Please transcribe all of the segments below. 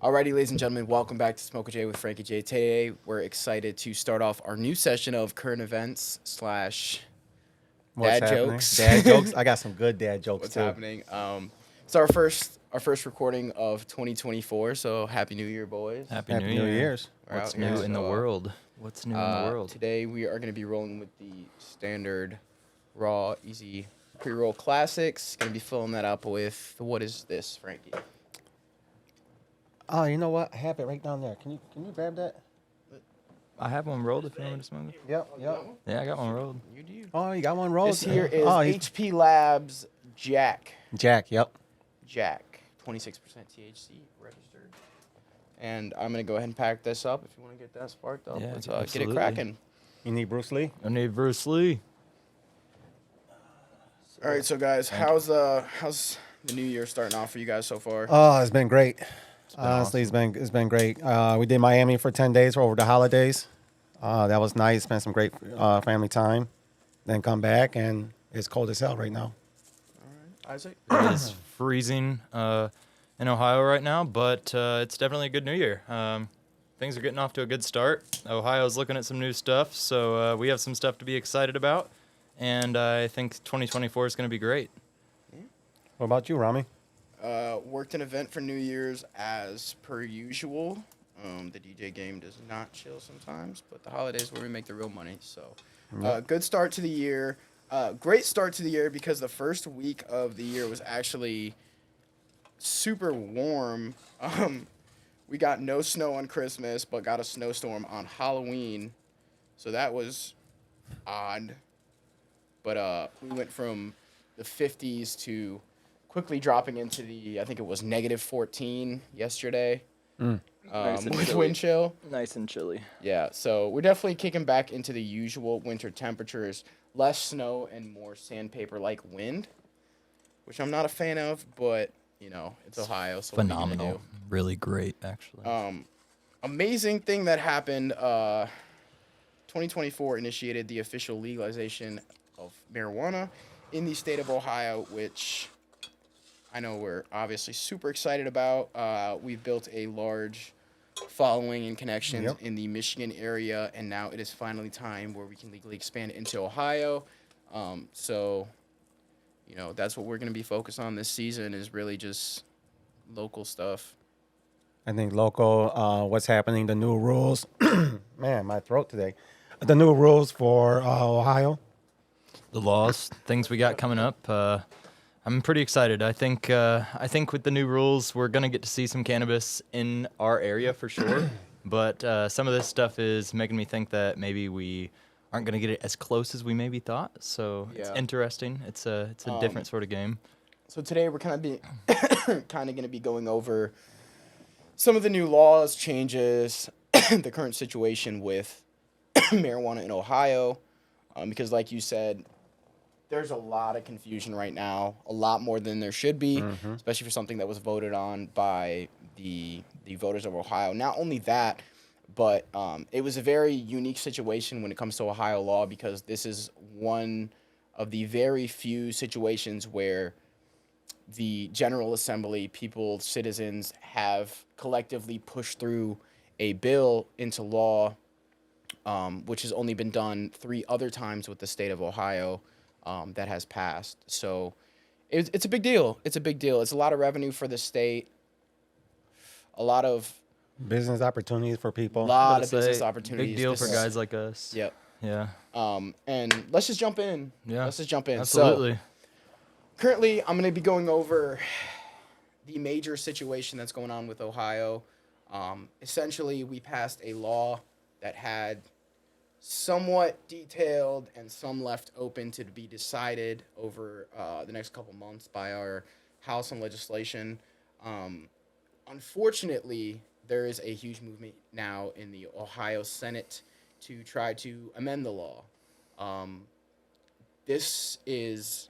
Alrighty, ladies and gentlemen, welcome back to Smoke with Jay with Frankie J. Today, we're excited to start off our new session of current events slash What's dad happening? jokes. Dad jokes. I got some good dad jokes What's too. happening? It's our first recording of 2024. So happy New Year, boys! Happy Happy New New Year. Year's. We're What's out here. new in the So, world? What's new in the world? Today we are going to be rolling with the standard raw, easy pre-roll classics. Going to be filling that up with what is this, Frankie? Oh, you know what? I have it right down there. Can you grab that? I have one rolled if you want me to smoke it. Yep. Yeah, I got one rolled. You do. Oh, you got one rolled. This here is oh, HP Labs Jack. Jack. Yep. Jack, 26% THC registered. And I'm going to go ahead and pack this up if you want to get that sparked up. Yeah, Let's get it absolutely. cracking. You need Bruce Lee? I need Bruce Lee. All right, so guys, how's the new year starting off for you guys so far? Oh, it's been great. been Honestly, it's been great. We did Miami for 10 days over the holidays. That was nice. Spent some great family time. Then come back, and it's cold as hell right now. All right, Isaac? It is freezing in Ohio right now, but it's definitely a good new year. Things are getting off to a good start. Ohio's looking at some new stuff, so we have some stuff to be excited about, and I think 2024 is going to be great. What about you, Rami? Worked an event for New Year's as per usual. The DJ game does not chill sometimes, but the holidays where we make the real money. So, good start to the year. Great start to the year because the first week of the year was actually super warm. We got no snow on Christmas, but got a snowstorm on Halloween. So that was odd. But we went from the 50s to quickly dropping into I think it was negative 14 yesterday. Nice and with chilly. wind chill. Nice and chilly. Yeah, so we're definitely kicking back into the usual winter temperatures. Less snow and more sandpaper-like wind, which I'm not a fan of, but, it's Ohio, so what are you gonna Phenomenal. Really great, actually. do? Amazing thing that happened, 2024 initiated the official legalization of marijuana in the state of Ohio, which I know we're obviously super excited about. We've built a large following and connections in the Michigan area, and now it is finally time where we can legally expand into Ohio. So, that's what we're going to be focused on this season is really just local stuff. I think local, what's happening, the new rules. Man, my throat today. The new rules for Ohio. The laws, things we got coming up. I'm pretty excited. I think with the new rules, we're gonna get to see some cannabis in our area for sure. But some of this stuff is making me think that maybe we aren't gonna get it as close as we maybe thought. So it's Yeah. interesting. It's a different sort of game. So today we're kind of going to be going over some of the new laws, changes, the current situation with marijuana in Ohio, because like you said, there's a lot of confusion right now, a lot more than there should be, especially for something that was voted on by the voters of Ohio. Not only that, but it was a very unique situation when it comes to Ohio law because this is one of the very few situations where the General Assembly, people, citizens have collectively pushed through a bill into law, which has only been done 3 other times with the state of Ohio. That has passed. So it's a big deal. It's a big deal. It's a lot of revenue for the state. A lot of Business opportunities for people. business opportunities. Big deal This for is- guys like us. Yep. Yeah. And let's just jump in. Yeah. Let's just jump in. Absolutely. So currently, I'm going to be going over the major situation that's going on with Ohio. Essentially, we passed a law that had somewhat detailed and some left open to be decided over the next couple months by our House on legislation. Unfortunately, there is a huge movement now in the Ohio Senate to try to amend the law. This is,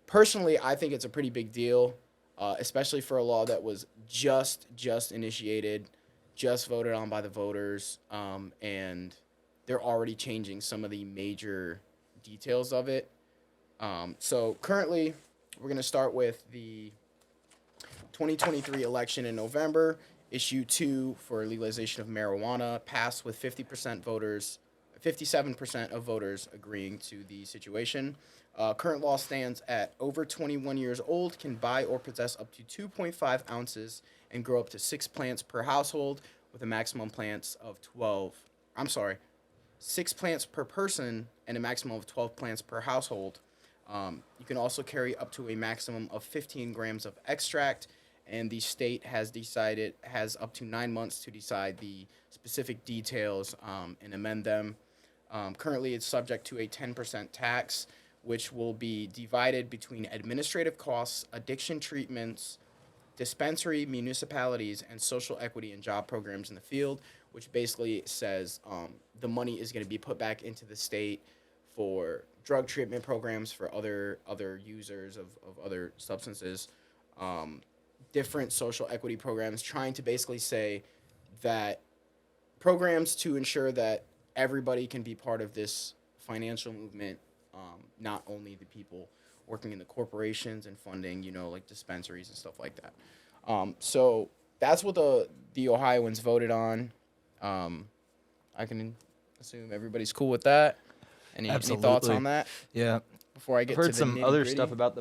personally, I think it's a pretty big deal, especially for a law that was just initiated, just voted on by the voters, and they're already changing some of the major details of it. So currently, we're going to start with the 2023 election in November. Issue 2 for legalization of marijuana passed with 57% of voters agreeing to the situation. Current law stands at over 21 years old can buy or possess up to 2.5 ounces and grow up to 6 plants per household with a maximum plants of 12. I'm sorry, 6 plants per person and a maximum of 12 plants per household. You can also carry up to a maximum of 15 grams of extract, and the state has up to 9 months to decide the specific details and amend them. Currently, it's subject to a 10% tax, which will be divided between administrative costs, addiction treatments, dispensary, municipalities, and social equity and job programs in the field, which basically says the money is going to be put back into the state for drug treatment programs for other users of other substances, different social equity programs, trying to basically say that programs to ensure that everybody can be part of this financial movement, not only the people working in the corporations and funding, like dispensaries and stuff like that. So that's what the Ohioans voted on. I can assume everybody's cool with that. Any thoughts Absolutely. on that Yeah. before I I've get heard to the some other nitty-gritty? stuff about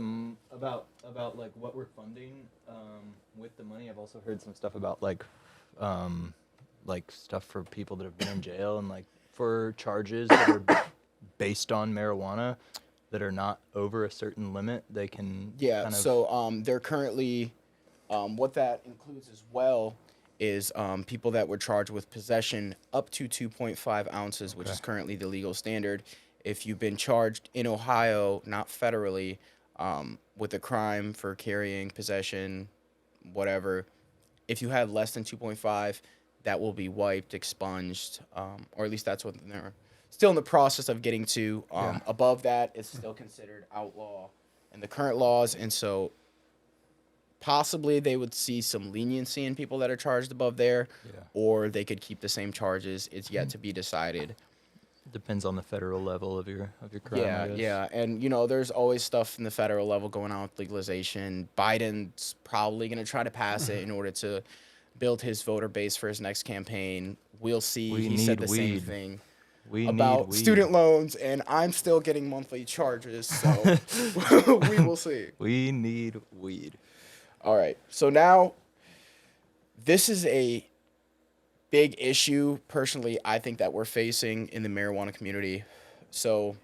about like what we're funding with the money. I've also heard some stuff about like stuff for people that have been in jail and like for charges that are based on marijuana that are not over a certain limit. They can Yeah, kind of, so they're currently, what that includes as well is people that were charged with possession up to 2.5 ounces, which Okay. is currently the legal standard. If you've been charged in Ohio, not federally, with a crime for carrying, possession, whatever, if you have less than 2.5, that will be wiped, expunged, or at least that's what they're still in the process of getting to. Yeah. Above that, it's still considered outlaw in the current laws, and so possibly they would see some leniency in people that are charged above there, Yeah. or they could keep the same charges. It's yet to be decided. depends on the federal level of your crime. Yeah, I guess. yeah, and there's always stuff in the federal level going on with legalization. Biden's probably gonna try to pass it in order to build his voter base for his next campaign. We'll see. We He said need the same weed. thing We about need weed. student loans, and I'm still getting monthly charges, so we will see. We need weed. All right, so now this is a big issue. Personally, I think that we're facing in the marijuana community. So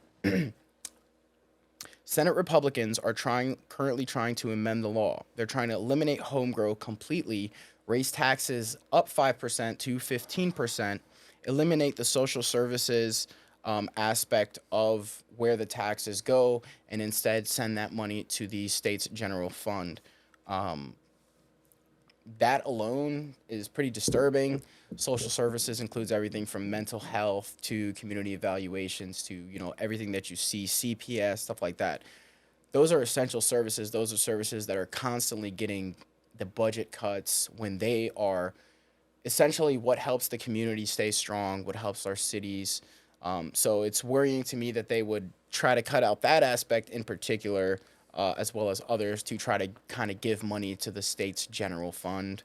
Senate Republicans are currently trying to amend the law. They're trying to eliminate home grow completely, raise taxes up 5% to 15%, eliminate the social services aspect of where the taxes go, and instead send that money to the state's general fund. That alone is pretty disturbing. Social services includes everything from mental health to community evaluations to, everything that you see, CPS, stuff like that. Those are essential services. Those are services that are constantly getting the budget cuts when they are essentially what helps the community stay strong, what helps our cities. So it's worrying to me that they would try to cut out that aspect in particular, as well as others, to try to kind of give money to the state's general fund.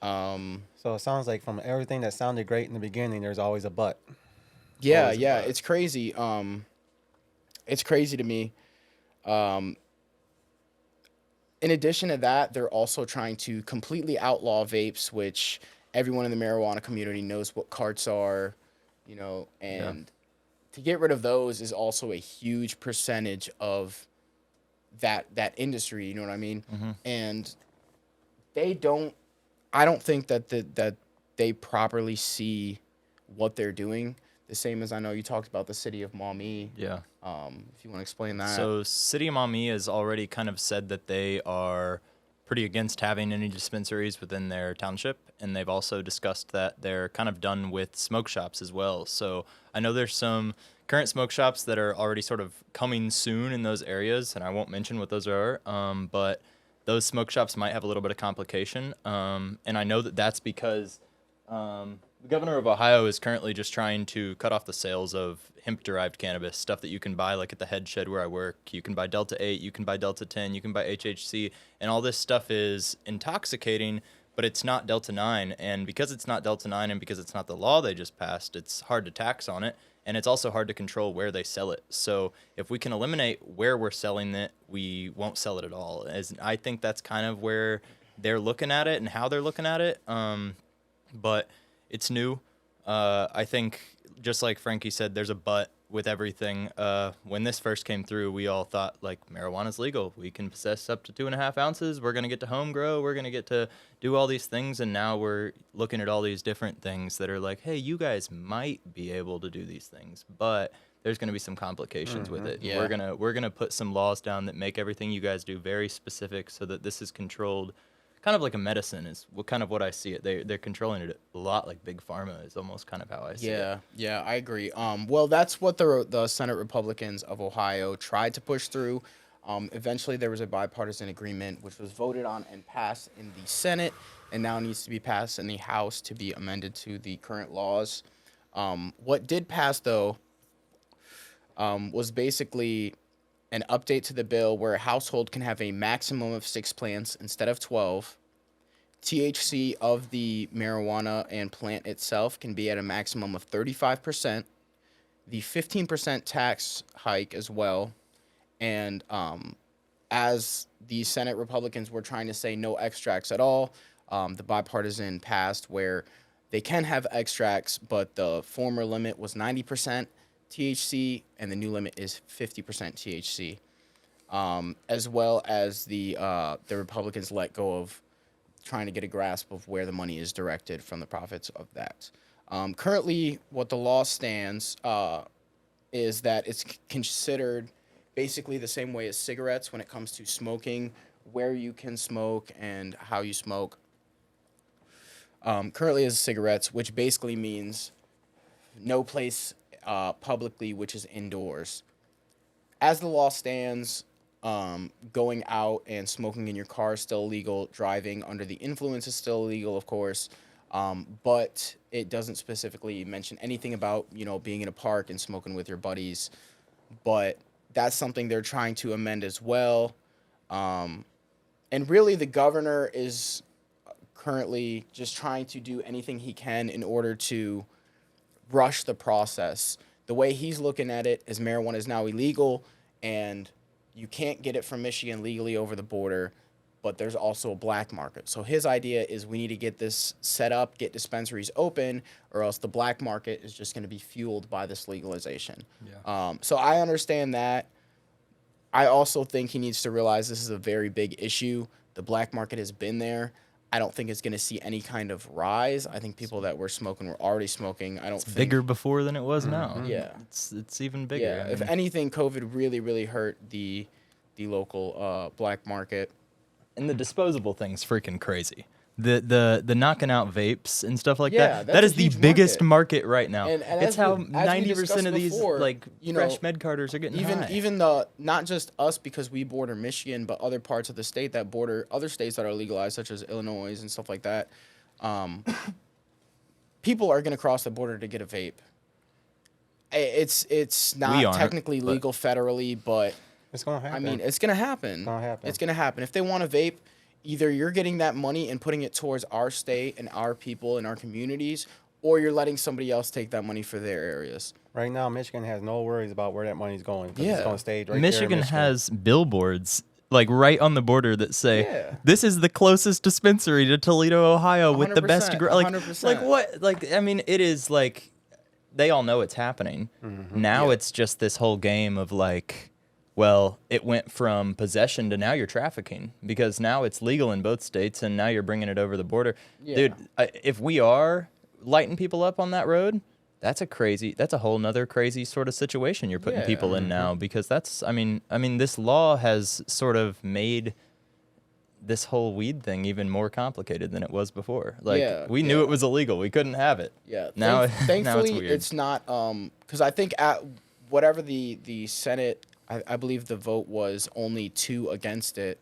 So it sounds like from everything that sounded great in the beginning, there's always a but. Yeah, Always a yeah, but. it's crazy. It's crazy to me. In addition to that, they're also trying to completely outlaw vapes, which everyone in the marijuana community knows what carts are, and to get rid of those is also a huge percentage of that industry, you know what I mean? And they don't I don't think that they properly see what they're doing. The same as I know you talked about the city of Maumee. Yeah. If you want to explain that. So City of Maumee has already kind of said that they are pretty against having any dispensaries within their township, and they've also discussed that they're kind of done with smoke shops as well. So I know there's some current smoke shops that are already sort of coming soon in those areas, and I won't mention what those are, but those smoke shops might have a little bit of complication, and I know that that's because the governor of Ohio is currently just trying to cut off the sales of hemp-derived cannabis, stuff that you can buy like at the head shed where I work. You can buy Delta 8, you can buy Delta 10, you can buy HHC, and all this stuff is intoxicating, but it's not Delta 9. And because it's not Delta 9 and because it's not the law they just passed, it's hard to tax on it. And it's also hard to control where they sell it. So if we can eliminate where we're selling it, we won't sell it at all. As I think that's kind of where they're looking at it and how they're looking at it. But it's new. I think, just like Frankie said, there's a but with everything. When this first came through, we all thought, like, marijuana's legal. We can possess up to 2.5 ounces. We're going to get to home grow. We're going to get to do all these things. And now we're looking at all these different things that are like, hey, you guys might be able to do these things, but there's going to be some complications with it. Yeah. We're gonna put some laws down that make everything you guys do very specific so that this is controlled kind of like a medicine is what I see it. They're controlling it a lot like big pharma is almost kind of how I see it. Yeah, I agree. Well, that's what the Senate Republicans of Ohio tried to push through. Eventually, there was a bipartisan agreement which was voted on and passed in the Senate, and now needs to be passed in the House to be amended to the current laws. What did pass, though, was basically an update to the bill where a household can have a maximum of 6 plants instead of 12. THC of the marijuana and plant itself can be at a maximum of 35%. The 15% tax hike as well. And as the Senate Republicans were trying to say no extracts at all, the bipartisan passed where they can have extracts, but the former limit was 90% THC, and the new limit is 50% THC. As well as the Republicans let go of trying to get a grasp of where the money is directed from the profits of that. Currently, what the law stands is that it's considered basically the same way as cigarettes when it comes to smoking, where you can smoke and how you smoke. Currently as cigarettes, which basically means no place publicly which is indoors. As the law stands, going out and smoking in your car is still illegal. Driving under the influence is still illegal, of course. But it doesn't specifically mention anything about, being in a park and smoking with your buddies. But that's something they're trying to amend as well. And really, the governor is currently just trying to do anything he can in order to rush the process. The way he's looking at it is marijuana is now illegal, and you can't get it from Michigan legally over the border, but there's also a black market. So his idea is we need to get this set up, get dispensaries open, or else the black market is just going to be fueled by this legalization. Yeah. So I understand that. I also think he needs to realize this is a very big issue. The black market has been there. I don't think it's going to see any kind of rise. I think people that were smoking were already smoking. I don't think Bigger before than it was now. Yeah. It's even bigger. Yeah, if anything, COVID really, really hurt the local black market. And the disposable thing's freaking crazy. The knocking out vapes and stuff like Yeah, that. that's That a is the huge biggest market. market right now. And it's as how we 90% discussed of these before, fresh med carters are getting high. Even the not just us because we border Michigan, but other parts of the state that border other states that are legalized, such as Illinois and stuff like that. People are going to cross the border to get a vape. It's not technically legal federally, but It's gonna happen. I mean, it's gonna happen. It's gonna happen. If they want to vape, either you're getting that money and putting it towards our state and our people and our communities, or you're letting somebody else take that money for their areas. Right now, Michigan has no worries about where that money's going. 'Cause Yeah. It's going to stay right Michigan there in Michigan. has billboards like right on the border that say, Yeah. "This is the closest dispensary to Toledo, Ohio, with the best." 100%, Like 100%. what? Like I mean, it is like they all know it's happening. Now Yeah. it's just this whole game of like, well, it went from possession to now you're trafficking because now it's legal in both states and now you're bringing it over the border. Yeah. Dude, if we are lighting people up on that road, that's a whole nother crazy sort of situation you're putting Yeah. people in now because I mean this law has sort of made this whole weed thing even more complicated than it was before. Like Yeah, we knew yeah. it was illegal. We couldn't have it. Yeah. Now, Thankfully, now it's weird. it's not. Because I think at whatever the Senate, I believe the vote was only 2 against it.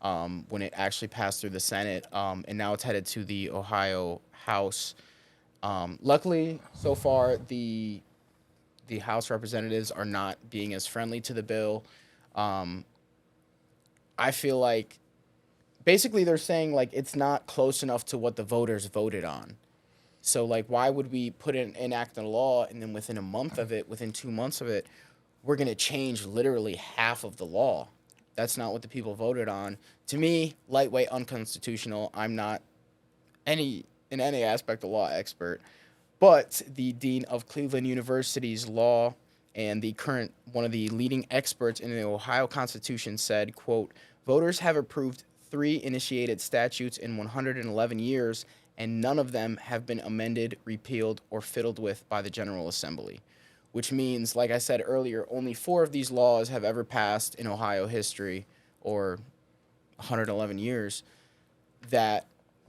When it actually passed through the Senate, and now it's headed to the Ohio House. Luckily, so far the House representatives are not being as friendly to the bill. I feel like basically they're saying like it's not close enough to what the voters voted on. So like, why would we enact a law and then within a month of it, within 2 months of it, we're gonna change literally half of the law? That's not what the people voted on. To me, lightweight, unconstitutional. I'm not in any aspect a law expert, but the dean of Cleveland University's law and the current one of the leading experts in the Ohio Constitution said, quote, voters have approved 3 initiated statutes in 111 years, and none of them have been amended, repealed, or fiddled with by the General Assembly. Which means, like I said earlier, only 4 of these laws have ever passed in Ohio history, or 111 years, that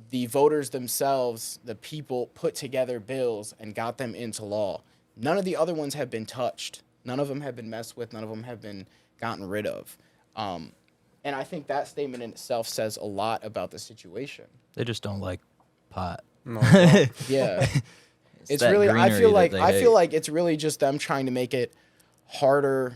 the voters themselves, the people, put together bills and got them into law. None of the other ones have been touched. None of them have been messed with. None of them have been gotten rid of. And I think that statement in itself says a lot about the situation. They just don't like pot. No, Yeah. It's that really, I greenery feel that like, they I hate. feel like it's really just them trying to make it harder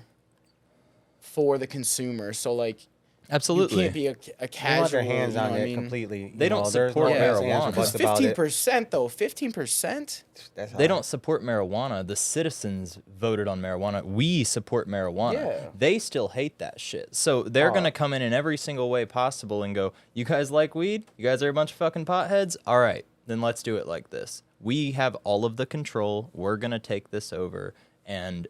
for the consumer. So like, Absolutely. you can't be a they want casual. their hands you know on what I it mean? completely. They you don't know, there's support no ifs, marijuana. ands, or Because buts about it. 15% though, 15%. That's They high. don't support marijuana. The citizens voted on marijuana. We support marijuana. Yeah. They still hate that shit. So they're Oh. going to come in every single way possible and go, you guys like weed? You guys are a bunch of fucking potheads? All right, then let's do it like this. We have all of the control. We're going to take this over, and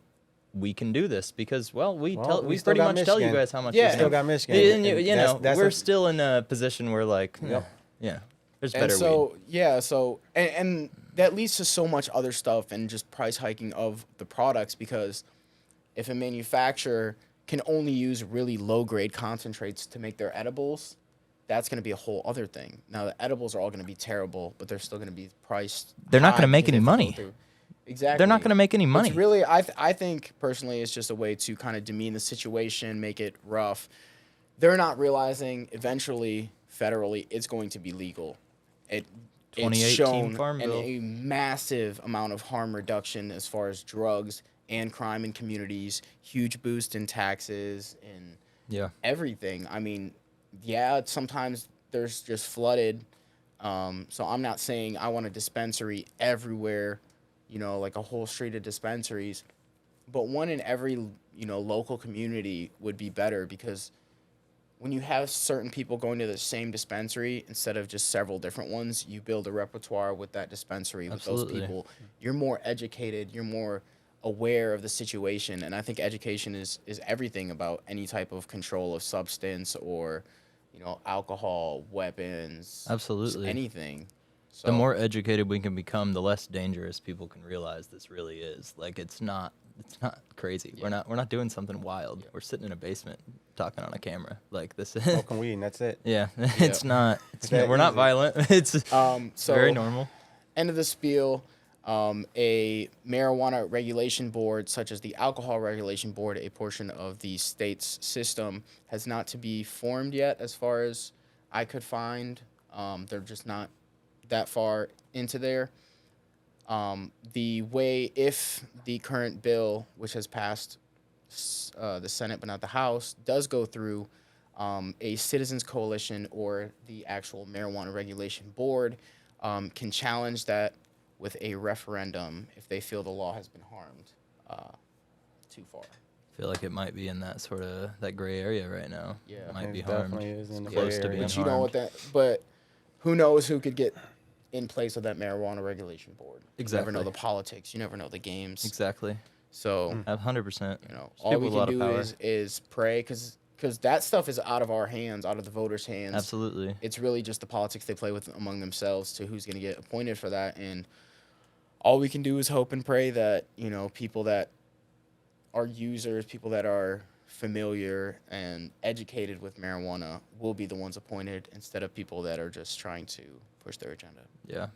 we can do this because, well, we still pretty got much tell you Michigan. guys how much Yeah. you're Still gonna- got Michigan. And you And know, that's we're a- still in a position where, like, Yep. yeah, there's And better so, weed. yeah, so, and that leads to so much other stuff and just price hiking of the products, because if a manufacturer can only use really low grade concentrates to make their edibles, that's going to be a whole other thing. Now, the edibles are all going to be terrible, but they're still going to be priced. They're not high gonna make because any they have to go money. through- Exactly. They're not going to make any money. It's really, I think personally, it's just a way to kind of demean the situation, make it rough. They're not realizing eventually, federally, it's going to be legal. It's 2018 shown Farm Bill. a massive amount of harm reduction as far as drugs and crime in communities, huge boost in taxes and Yeah. everything. I mean, yeah, sometimes there's just flooded. So I'm not saying I want a dispensary everywhere, you know, like a whole street of dispensaries, but one in every, you know, local community would be better, because when you have certain people going to the same dispensary instead of just several different ones, you build a repertoire with that dispensary, with Absolutely. those people. You're more educated, you're more aware of the situation, and I think education is everything about any type of control of substance or, you know, alcohol, weapons, Absolutely. anything. So, The more educated we can become, the less dangerous people can realize this really is. Like, it's not crazy. Yeah. We're not doing something wild. We're sitting in a basement talking on a camera. Like, this is Smoking weed, and that's it. yeah. It's not. that We're not easy. violent. It's so very normal. end of the spiel. A marijuana regulation board, such as the alcohol regulation board, a portion of the state's system, has not to be formed yet, as far as I could find. They're just not that far into there. The way, if the current bill, which has passed the Senate but not the House, does go through, a citizens coalition or the actual marijuana regulation board can challenge that with a referendum if they feel the law has been harmed too far. I feel like it might be in that sort of that gray area right now. Yeah. It might It be harmed. definitely is in the Close gray to area. being But you know harmed. what that? But who knows who could get in place of that marijuana regulation board? You never know Exactly. the politics. You never know the games. Exactly. So 100%. you know, There's all people we with a lot can of do power. is pray, because that stuff is out of our hands, out of the voters' hands. Absolutely. It's really just the politics they play with among themselves to who's going to get appointed for that. And all we can do is hope and pray that, you know, people that are users, people that are familiar and educated with marijuana will be the ones appointed, instead of people that are just trying to push their agenda. Yeah.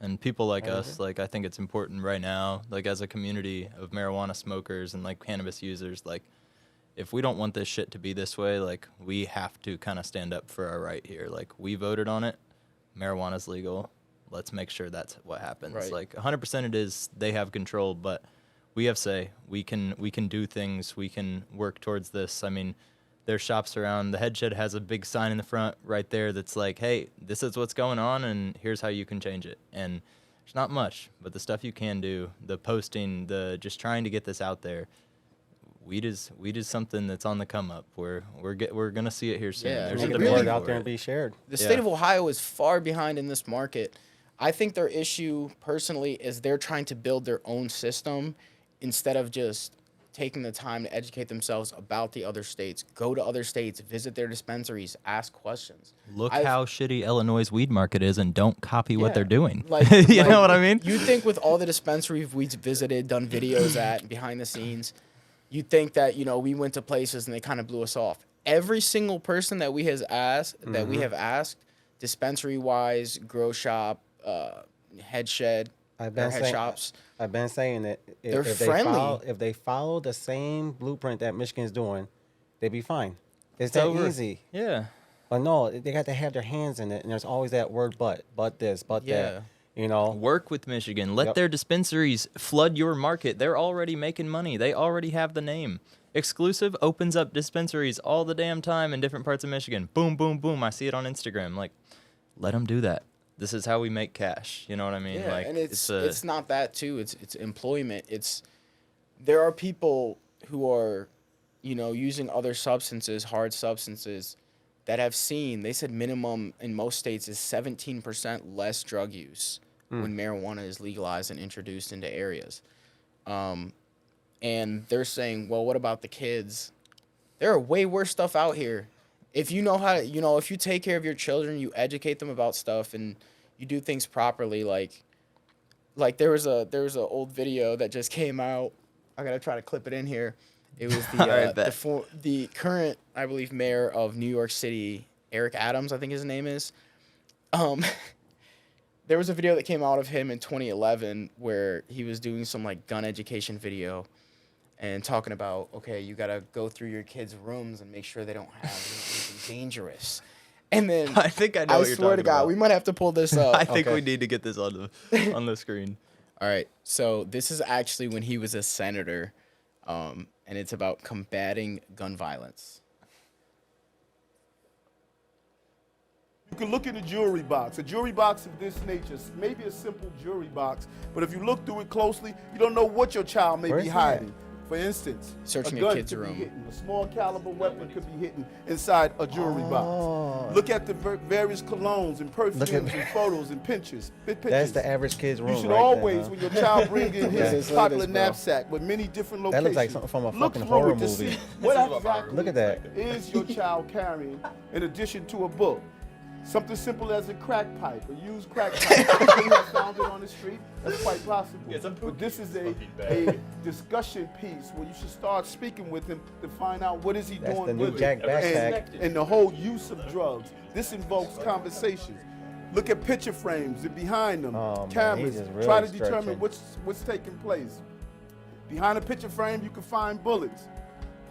And people like I us, like, I think it's important right now, like, as a community of marijuana smokers and, like, cannabis users, like, if we don't want this shit to be this way, like, we have to kind of stand up for our right here. Like, we voted on it. Marijuana's legal. Let's make sure that's what happens. Right. Like, 100% it is, they have control, but we have say. We can do things. We can work towards this. I mean, their shops around. The Head Shed has a big sign in the front right there that's like, hey, this is what's going on, and here's how you can change it. And it's not much, but the stuff you can do, the posting, the just trying to get this out there, weed is something that's on the come up. We're gonna see it here soon. Yeah, There's and a it Get the demand word out for there it. and be shared. The Yeah. state of Ohio is far behind in this market. I think their issue, personally, is they're trying to build their own system instead of just taking the time to educate themselves about the other states. Go to other states, visit their dispensaries, ask questions. Look I've- how shitty Illinois' weed market is, and don't copy what Yeah, they're doing. Like, you like, know what I mean? You think with all the dispensaries we've visited, done videos at, behind the scenes, you think that, we went to places and they kind of blew us off. Every single person that we have asked, dispensary-wise, grow shop, head shed, I've or been head saying, shops. I've been saying that They're if friendly. if they follow the same blueprint that Michigan's doing, they'd be fine. It's It's that over. easy. Yeah. But no, they got to have their hands in it, and there's always that word but this, but Yeah. that. You know, Work with Michigan. Let Yep. their dispensaries flood your market. They're already making money. They already have the name. Exclusive opens up dispensaries all the damn time in different parts of Michigan. Boom, boom, boom. I see it on Instagram. Like, let them do that. This is how we make cash. You know what I mean? Yeah, like, and it's not that too. It's employment. There are people who are, using other substances, hard substances, that have seen. They said minimum in most states is 17% less drug use when marijuana is legalized and introduced into areas. And they're saying, well, what about the kids? There are way worse stuff out here. If you know how to, if you take care of your children, you educate them about stuff, and you do things properly, like there was a old video that just came out. I gotta try to clip it in here. It was All right, bet. the current, I believe, mayor of New York City, Eric Adams, I think his name is. There was a video that came out of him in 2011 where he was doing some like gun education video and talking about, okay, you gotta go through your kids' rooms and make sure they don't have anything dangerous. And then I think I know I what you're swear to talking God, about. we might have to pull this up. I think Okay. we need to get this on the screen. All right, so this is actually when he was a senator, and it's about combating gun violence. You can look at a jewelry box. A jewelry box of this nature, maybe a simple jewelry box, but if you look through it closely, you don't know what your child may Where's be he hiding. at? For instance, Searching a a gun kid's could room. be hidden. A small caliber weapon could be hidden inside a jewelry Oh. box. Look at the various colognes and perfumes at- and photos and pictures. That's the average kid's room. You should right always, there, when your child brings in This his is what it popular is, bro. knapsack with many different That locations, looks like something from a look fucking through horror it to movie. see what exactly Look at that. is your child carrying in addition to a book. Something simple as a crack pipe, a used crack pipe. Could have found it on the street. That's quite possible. But this is a discussion piece where you should start speaking with him to find out what is he That's doing the new with Jack it. backpack. And the whole use of drugs. This invokes conversations. Look at picture frames and behind them, Oh, man, cameras. he's just really Try to determine stretching. what's taking place. Behind a picture frame, you can find bullets.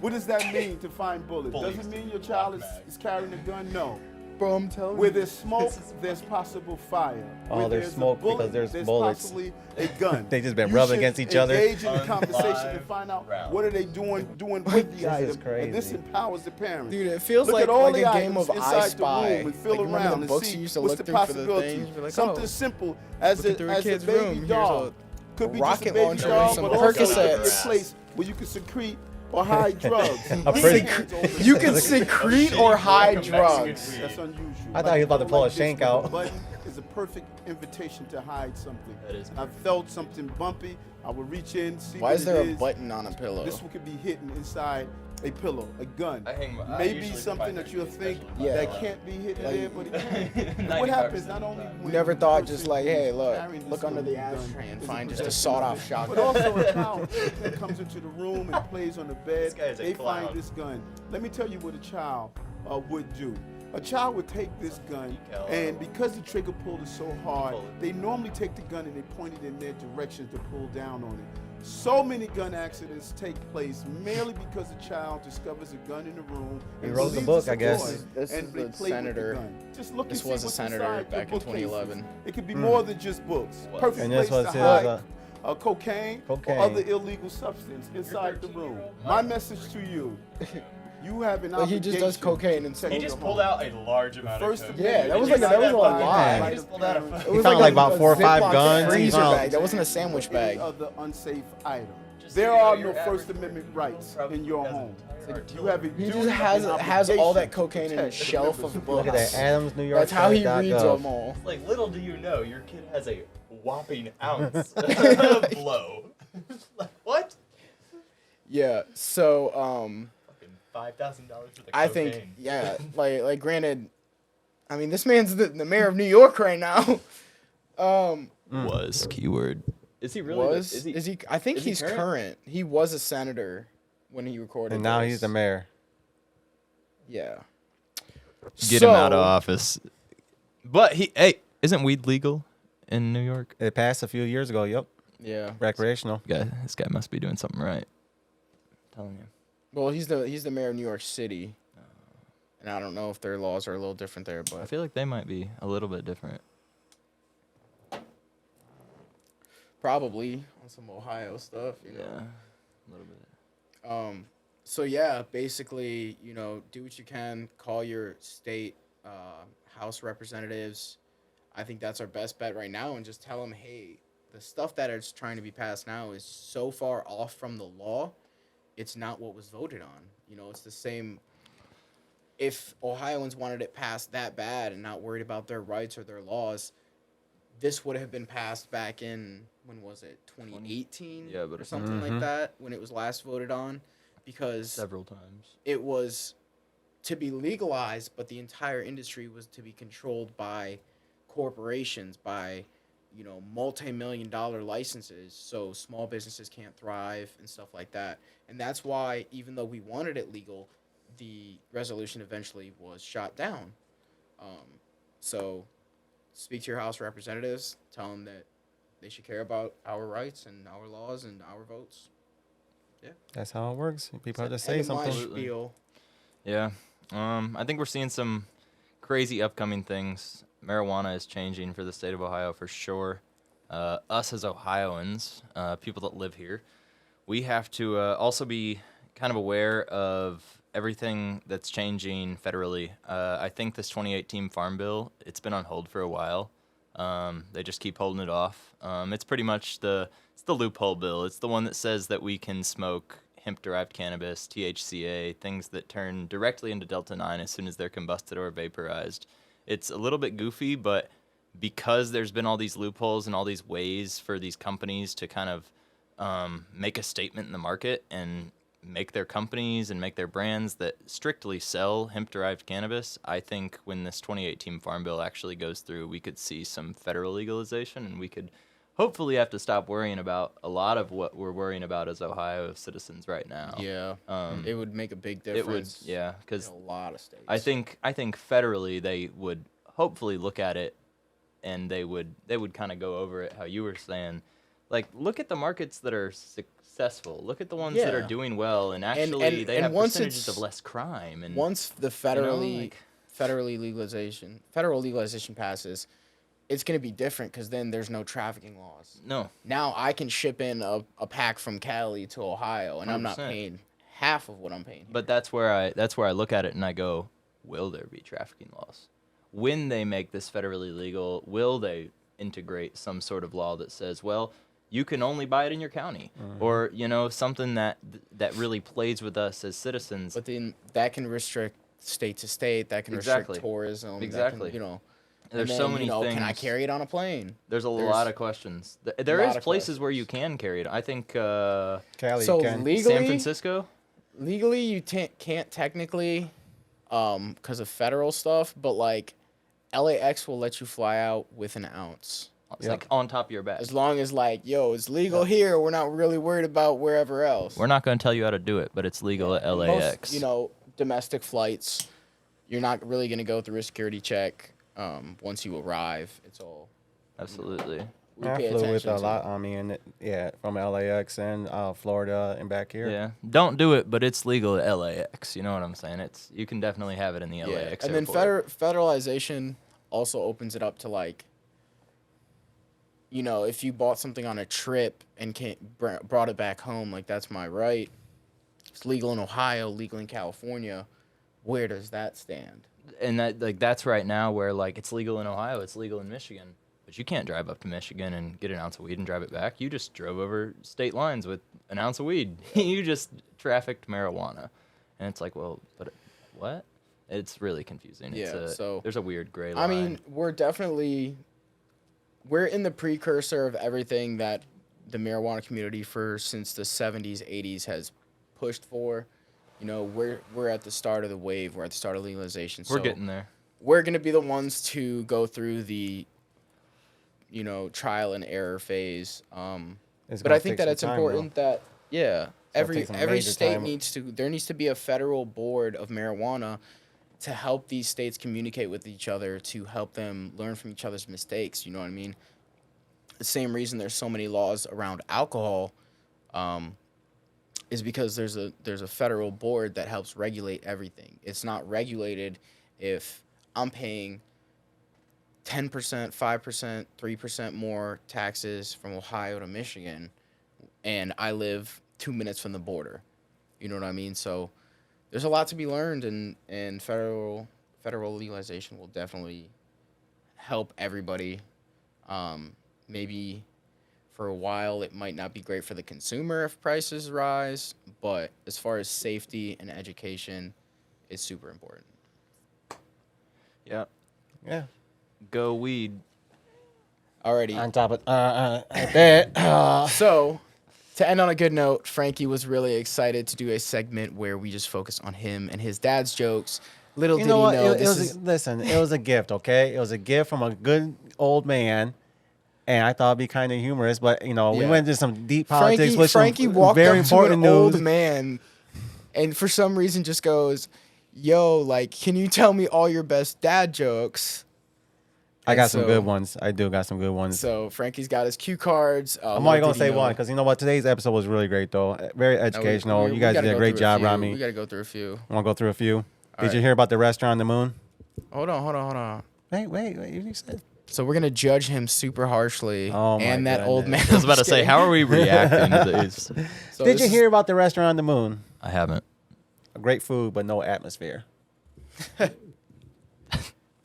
What does that mean to find bullets? Does it mean your child is carrying a gun? No. Bro, I'm telling Where there's smoke, there's possible fire. Oh, Where there's a smoke because bullet, there's bullets. possibly a gun. They just been You rubbing should against each other. Engage in the conversation and find out what are they doing with the This item. is crazy. And this empowers the parent. Dude, it feels Look like at all a the game items of inside I Spy. the room and feel Like, remember around the and books see you used to what's look the through for the possibilities. things? You're like, Something oh, simple as looking through a a kid's baby room. Here's doll. a Could be rocket just a baby launcher doll, with some but also it could be a Percocets. place where you can secrete or hide drugs. You can secrete or hide drugs. That's unusual. I thought he was about to pull a this shank with a out. button is a perfect invitation to hide something. That is I felt something bumpy. I would reach in, see Why what is there it a button on a pillow? This one could be hidden inside a pillow, a gun. I Maybe usually something find that it you'll to be think special. Yeah. that can't be hidden Like- there, but it can. What happens not only when Never the thought person just like, hey, who's look, carrying this look under the gun ashtray and is find just a possession sawed-off of it, shotgun. But also a child that comes into the room and plays on the bed, guy is a they clown. find this gun. Let me tell you what a child would do. A child would take this gun, and because the trigger pull is so hard, they normally take the gun and they point it in their direction to pull down on it. So many gun accidents take place merely because a child discovers a gun in the room. He and wrote the believes book, it's a I guess. toy, This and is they the play with senator. the gun. Just look This and see was a what's senator inside back the in bookcases. 2011. It could be more than just books. Perfect And this place was to his, hide cocaine, cocaine. or other illegal substance inside the room. My message to you, You have an Like, he just does obligation cocaine and to stuff. take He your just home. out a large amount First Yeah, that was like that was a lot. He just pulled out a It He was found like about 4 or 5 Ziploc guns. He freezer found- bag. That wasn't a sandwich bag. Any other unsafe item. Just There so you know, are your no First average Amendment person rights probably in your has an home. entire You have a He duty just has and all that obligation to cocaine in a protect the shelf members of your Look at books. that. Adams, New York. That's how he reads them all. Like, little do you know, your kid has a whopping ounce of blow. Like, what? Yeah. So Fucking $5,000 worth of I cocaine. think like granted, I mean this man's the mayor of New York right now. Was keyword. Is he really? Is he? I think is he he's current? current. He was a senator when he recorded. And now this. he's the mayor. Yeah. Get him out of So- office. But isn't weed legal in New York? It passed a few years ago. Yep. Yeah. Recreational. This guy must be doing something right. I'm telling you. Well, he's the mayor of New York City, and I don't know if their laws are a little different there, I but feel like they might be a little bit different. probably on some Ohio stuff. You know. Yeah, a little bit. So yeah, basically, do what you can. Call your state House representatives. I think that's our best bet right now, and just tell them, hey, the stuff that is trying to be passed now is so far off from the law. It's not what was voted on. It's the same. If Ohioans wanted it passed that bad and not worried about their rights or their laws, this would have been passed back in, when was it, 2018? Yeah, but or something like that, when it was last voted on, because Several times. it was to be legalized, but the entire industry was to be controlled by corporations, by multi-million-dollar licenses, so small businesses can't thrive and stuff like that. And that's why, even though we wanted it legal, the resolution eventually was shot down. So speak to your House representatives, tell them that they should care about our rights and our laws and our votes. That's how it works. People have to End say of my something. spiel. Yeah. I think we're seeing some crazy upcoming things. Marijuana is changing for the state of Ohio for sure. Us as Ohioans, people that live here, we have to also be kind of aware of everything that's changing federally. I think this 2018 Farm Bill, it's been on hold for a while. They just keep holding it off. It's pretty much the loophole bill. It's the one that says that we can smoke hemp-derived cannabis, THCA, things that turn directly into Delta-9 as soon as they're combusted or vaporized. It's a little bit goofy, but because there's been all these loopholes and all these ways for these companies to kind of make a statement in the market and make their companies and make their brands that strictly sell hemp-derived cannabis, I think when this 2018 Farm Bill actually goes through, we could see some federal legalization, and we could hopefully have to stop worrying about a lot of what we're worrying about as Ohio citizens right now. Yeah, it would make a big It would, difference. yeah, because in a lot of states. I think federally they would hopefully look at it, and they would kind of go over it how you were saying, like, look at the markets that are successful, look at the ones that are Yeah. doing well, and actually they and have once percentages it's- of less crime. And once the federal federal legalization passes, it's going to be different because then there's no trafficking laws. no, Now I can ship in a pack from Cali to Ohio, and I'm not 100%. paying half of what I'm paying. but that's where I look at it and I go, will there be trafficking laws? When they make this federally legal, will they integrate some sort of law that says, well, you can only buy it in your county, or something that really plays with us as citizens? But then that can restrict state to state. That can Exactly. restrict tourism. Exactly. That can, There's and so then, many things. Can I carry it on a plane? There's a There's lot of questions. There lot is of places where you can carry it. I think Cali, So you can. legally, San Francisco. legally you can't technically, because of federal stuff. But like, LAX will let you fly out with an ounce. It's like on top of your back. As long as it's legal here, we're not really worried about wherever else. We're not going to tell you how to do it, but it's legal at LAX. Most, domestic flights, you're not really going to go through a security check. Once you arrive, it's all. Absolutely. We I pay flew with attention a to. lot. I mean, yeah, from LAX and Florida and back here. Yeah. Don't do it, but it's legal at LAX. You know what I'm saying? You can definitely have it in the Yeah, LAX and then airport. federalization also opens it up to if you bought something on a trip and brought it back home, that's my right. It's legal in Ohio, legal in California. Where does that stand? And that's right now where like it's legal in Ohio, it's legal in Michigan, but you can't drive up to Michigan and get an ounce of weed and drive it back. You just drove over state lines with an ounce of weed. You just trafficked marijuana, and it's like, well, but what? It's really confusing. Yeah, so there's a weird gray line. I mean, we're in the precursor of everything that the marijuana community since the 70s, 80s has pushed for. You know, we're at the start of the wave. We're at the start of legalization. We're getting there. We're going to be the ones to go through the, trial and error phase. But I think that it's important that, every state there needs to be a federal board of marijuana to help these states communicate with each other, to help them learn from each other's mistakes. You know what I mean? The same reason there's so many laws around alcohol, is because there's a federal board that helps regulate everything. It's not regulated if I'm paying 10%, 5%, 3% more taxes from Ohio to Michigan, and I live 2 minutes from the border. You know what I mean? So there's a lot to be learned, and federal legalization will definitely help everybody. Maybe for a while, it might not be great for the consumer if prices rise, but as far as safety and education, it's super important. Yeah. Yeah. Go weed. Alrighty. On top of that. So, to end on a good note, Frankie was really excited to do a segment where we just focus on him and his dad's jokes. Little did he know Listen, it was a gift, okay? It was a gift from a good old man. And I thought it'd be kind of humorous, but we went into some deep politics with Frankie some walked very up to important an news. old man, and for some reason just goes, "Yo, like, can you tell me all your best dad jokes?" I got some good ones. I do got some good ones. So Frankie's got his cue cards. I'm only gonna say one because you know what? Today's episode was really great, though. Very educational. You guys did a great job, Rami. We gotta go through a few. I want to go through a few. Did right. you hear about the restaurant on the moon? Hold on. Wait. You said. So we're gonna judge him super harshly, Oh my and that old man. goodness. I was about to say, how are we reacting to these? So Did you hear about the restaurant on the moon? I haven't. Great food, but no atmosphere.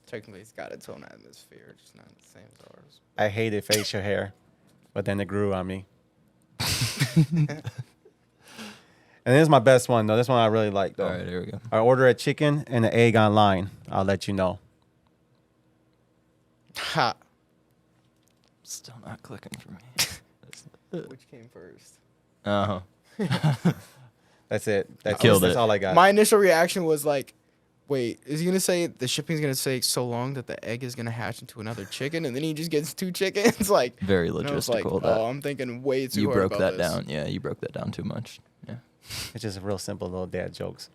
Technically, it's got its own atmosphere, just not the same as ours. I hated facial hair, but then it grew on me. And this is my best one, though. This one I really like, though. All right, here we go. I order a chicken and an egg online. I'll let you know. Ha! Still not clicking for me. Which came first? Uh huh. That's it. That's Killed That's it. all I got. My initial reaction was like, wait, is he going to say the shipping's going to take so long that the egg is going to hatch into another chicken, and then he just gets 2 chickens? Like, Very and I was like, logistical. that I'm thinking way too you hard broke about that this. down. Yeah, you broke that down too much. Yeah. It's just real simple little dad jokes.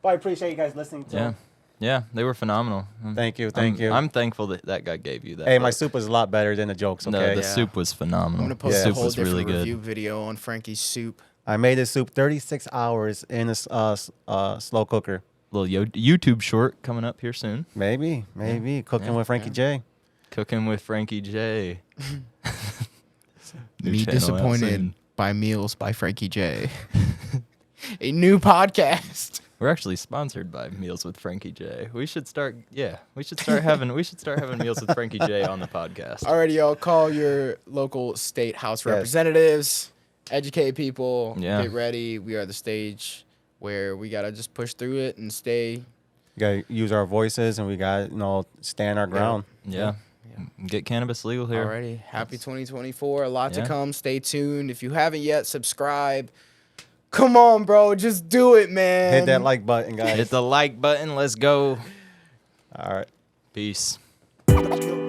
But I appreciate you guys listening to Yeah. it. Yeah, they were phenomenal. Thank you. I'm thankful that guy gave you that. Hey, my book. soup was a lot better than the jokes, okay? No, the Yeah. soup was phenomenal. I'm going to The post a soup whole was different really review good. video on Frankie's soup. I made this soup 36 hours in a slow cooker. Little YouTube short coming up here soon. Maybe. Cooking Yeah, with Frankie J. Cooking with Frankie J. New Me channel out disappointed soon. by Meals by Frankie J. A new podcast. We're actually sponsored by Meals with Frankie J. We should start having Meals with Frankie J on the podcast. Alrighty, y'all, call your local state house representatives, educate people, Yeah. get ready. We are the stage where we gotta just push through it and stay. We got to use our voices and we got to stand our ground. Yeah. Get cannabis legal here. Alrighty, happy 2024. A lot to Yeah. come. Stay tuned. If you haven't yet, subscribe. Come on, bro. Just do it, man. Hit that like button, guys. Hit the like button. Let's go. All right. Peace. Let's go.